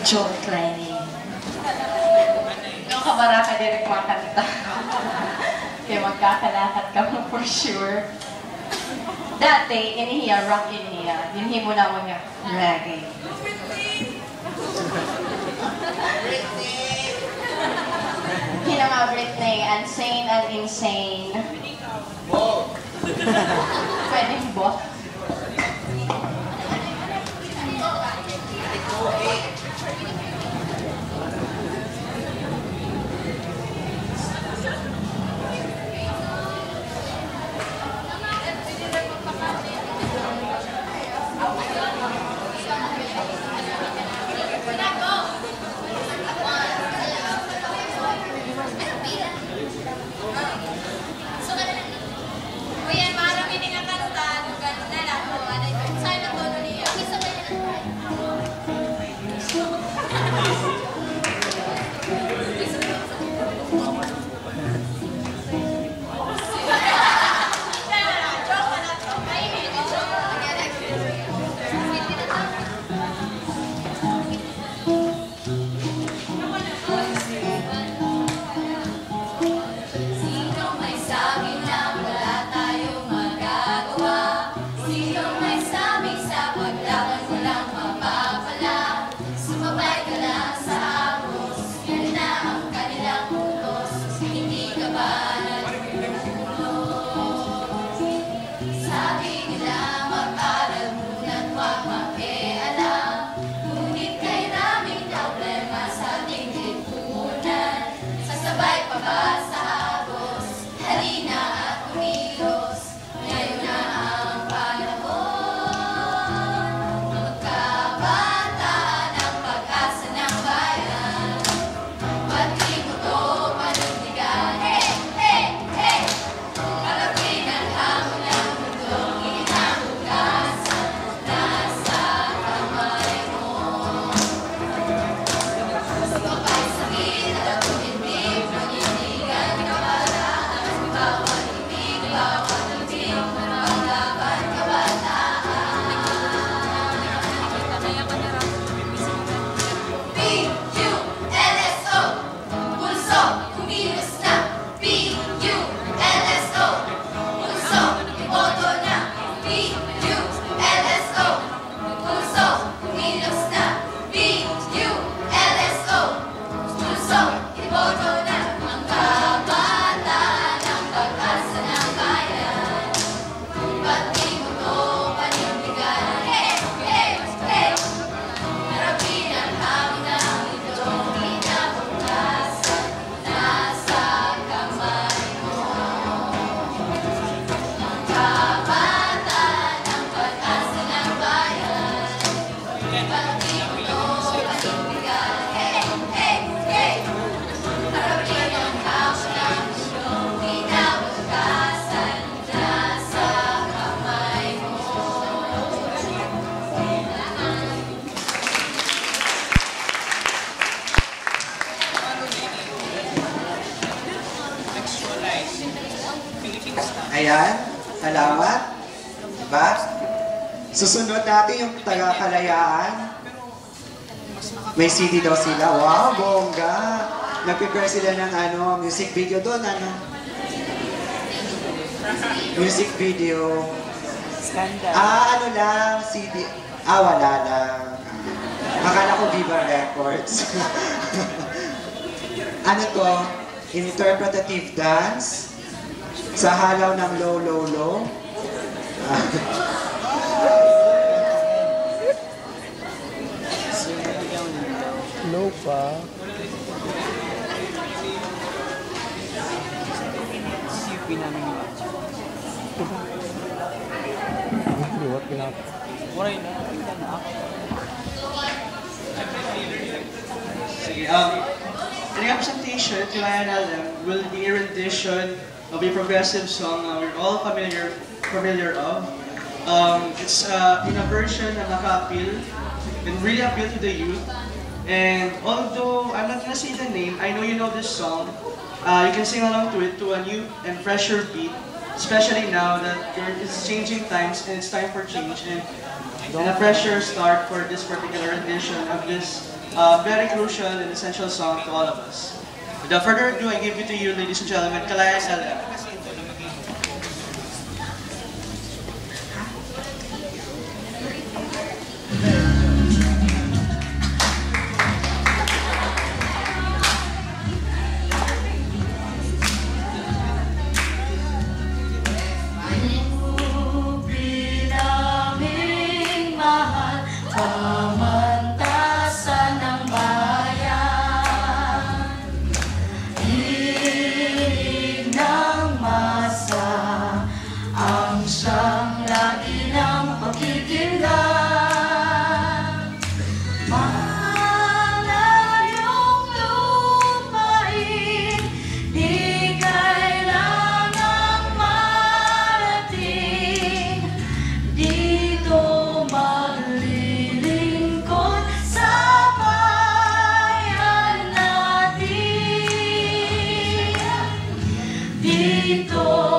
Joke lining. Yung kabaraka din kumakanta. Kaya magkakalakad ka mo for sure. Dati, inihiya, rock inihiya. Yunhi mo na mo niya, reggae. Hina nga Britney, insane and insane. Pwedeng bo? Ayan, salamat. Diba? Susunod natin yung taga-Kalayaan. May CD daw sila. Wow, bongga. Nag-prepare sila ng music video doon. Music video. Scandal. Ano lang, CD. Wala lang. Akala ko Viva Records. Ano to? Interpretative dance. Sa halaw ng low, low, low. Low pa. CP namin yung match. Liwat pinap. Waray na. Tingnan na ako. Sige, in the presentation, Tiwayan will be a rendition of a progressive song we're all familiar of. It's in a version na naka-appeal and really appeal to the youth. And although I'm not gonna say the name, I know you know this song. You can sing along to it to a new and fresher beat. especially now that it's changing times and it's time for change and a pressure start for this particular edition of this very crucial and essential song to all of us. Without further ado, I give it to you, ladies and gentlemen, Kalayaan LM. Pamantasan ng bayan, hilig ng masa, ang siyang lagi ng pagkikinlang. Malayong lupain, di kailangang marating, dito maglilingkod sa bayan natin. Dito